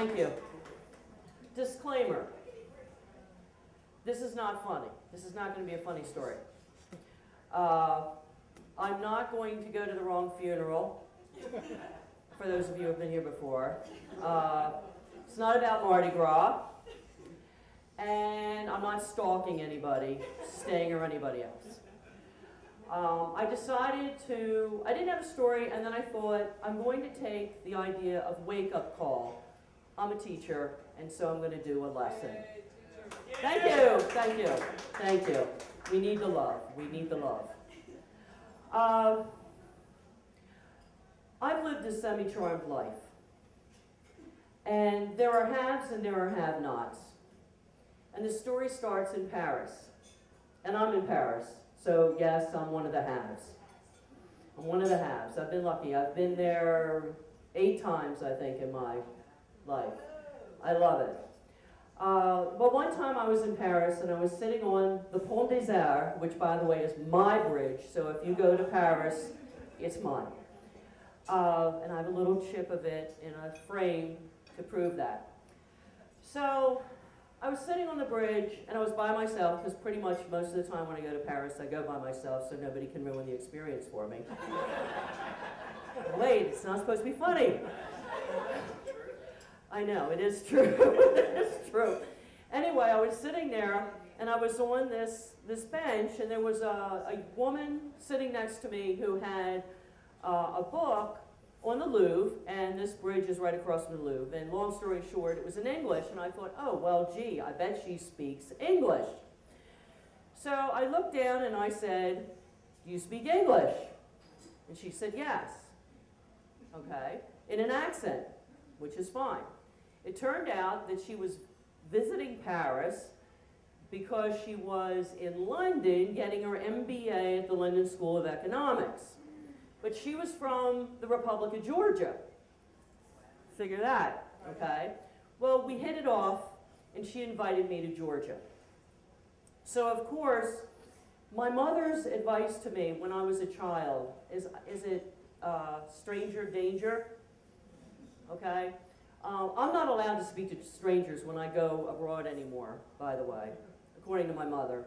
Thank you. Disclaimer. This is not funny. This is not going to be a funny story. I'm not going to go to the wrong funeral, for those of you who have been here before. It's not about Mardi Gras. And I'm not stalking anybody, Sting or anybody else. I didn't have a story, and then I thought, I'm going to take the idea of wake-up call. I'm a teacher, and so I'm going to do a lesson. Thank you, thank you, thank you. We need the love, we need the love. I've lived a semi-charmed life. And there are haves and there are have-nots. And the story starts in Paris. And I'm in Paris. So yes, I'm one of the haves. I'm one of the haves. I've been lucky. I've been there 8 times, I think, in my life. I love it. But one time I was in Paris and I was sitting on the Pont des Arts, which by the way is my bridge. So if you go to Paris, it's mine. And I have a little chip of it in a frame to prove that. So I was sitting on the bridge, and I was by myself, because pretty much most of the time when I go to Paris, I go by myself, so nobody can ruin the experience for me. Wait, it's not supposed to be funny. I know, it is true. It is true. Anyway, I was sitting there, and I was on this bench, and there was a woman sitting next to me who had a book on the Louvre, and this bridge is right across from the Louvre. And long story short, it was in English, and I thought, oh, well, gee, I bet she speaks English. So I looked down and I said, do you speak English? And she said, yes. Okay, in an accent, which is fine. It turned out that she was visiting Paris because she was in London getting her MBA at the London School of Economics. But she was from the Republic of Georgia. Figure that, okay? Well, we hit it off, and she invited me to Georgia. So, of course, my mother's advice to me when I was a child is it stranger danger? Okay? I'm not allowed to speak to strangers when I go abroad anymore, by the way, according to my mother.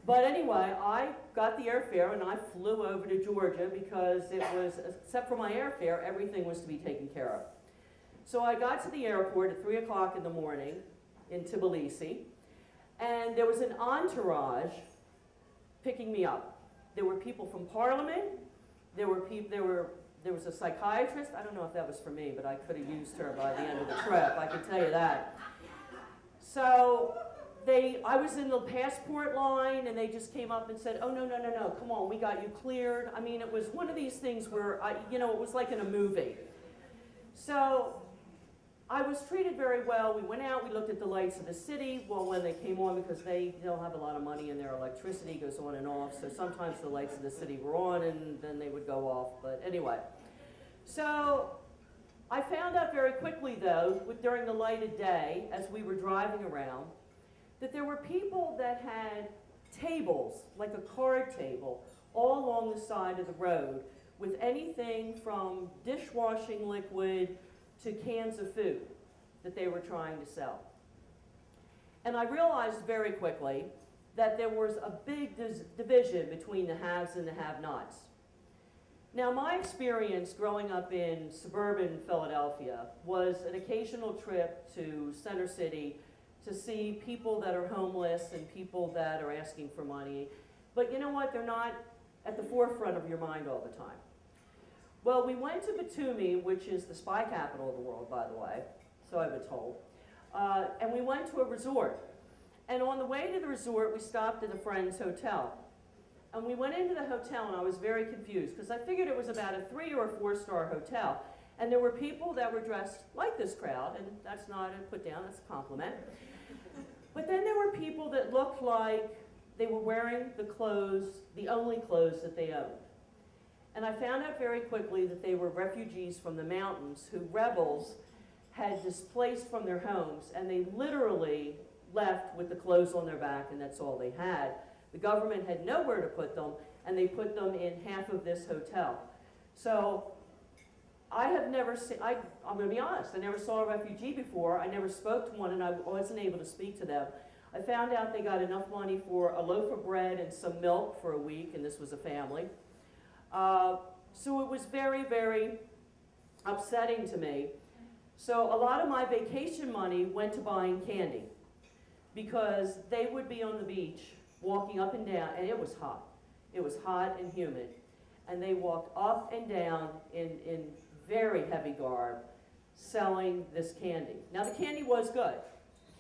But anyway, I got the airfare and I flew over to Georgia because it was, except for my airfare, everything was to be taken care of. So I got to the airport at 3 o'clock in the morning in Tbilisi, and there was an entourage picking me up. There were people from Parliament, there was a psychiatrist. I don't know if that was for me, but I could have used her by the end of the trip, I can tell you that. So I was in the passport line, and they just came up and said, oh, no, come on, we got you cleared. I mean, it was one of these things where, it was like in a movie. So I was treated very well. We went out, we looked at the lights of the city. Well, when they came on, because they don't have a lot of money and their electricity goes on and off, so sometimes the lights of the city were on and then they would go off. But anyway, so I found out very quickly, though, during the light of day, as we were driving around, that there were people that had tables, like a card table, all along the side of the road with anything from dishwashing liquid to cans of food that they were trying to sell. And I realized very quickly that there was a big division between the haves and the have-nots. Now, my experience growing up in suburban Philadelphia was an occasional trip to Center City to see people that are homeless and people that are asking for money. But you know what? They're not at the forefront of your mind all the time. Well, we went to Batumi, which is the spy capital of the world, by the way, so I've been told. And we went to a resort. And on the way to the resort, we stopped at a friend's hotel. And we went into the hotel, and I was very confused, because I figured it was about a 3- or 4-star hotel. And there were people that were dressed like this crowd, and that's not a put down, that's a compliment. But then there were people that looked like they were wearing the clothes, the only clothes that they owned. And I found out very quickly that they were refugees from the mountains who rebels had displaced from their homes, and they literally left with the clothes on their back, and that's all they had. The government had nowhere to put them, and they put them in half of this hotel. So I have never seen, I'm going to be honest, I never saw a refugee before. I never spoke to one, and I wasn't able to speak to them. I found out they got enough money for a loaf of bread and some milk for a week, and this was a family. So it was very, very upsetting to me. So a lot of my vacation money went to buying candy, because they would be on the beach walking up and down, and it was hot. It was hot and humid. And they walked up and down in very heavy garb, selling this candy. Now the candy was good.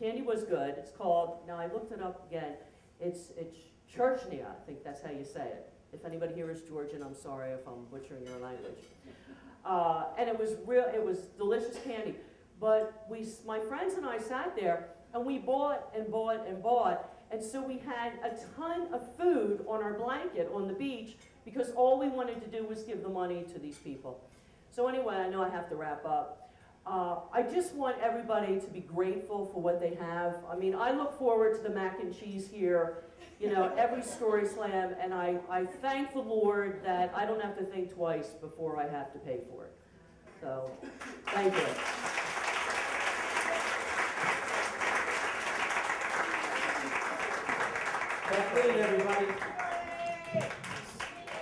Candy was good. It's called, now I looked it up again, it's Churchnia, I think that's how you say it. If anybody here is Georgian, I'm sorry if I'm butchering your language. And it was delicious candy. But my friends and I sat there, and we bought and bought and bought, and so we had a ton of food on our blanket on the beach, because all we wanted to do was give the money to these people. So anyway, I know I have to wrap up. I just want everybody to be grateful for what they have. I mean, I look forward to the mac and cheese here, you know, every Story Slam, and I thank the Lord that I don't have to think twice before I have to pay for it. So, thank you. Kathleen, everybody.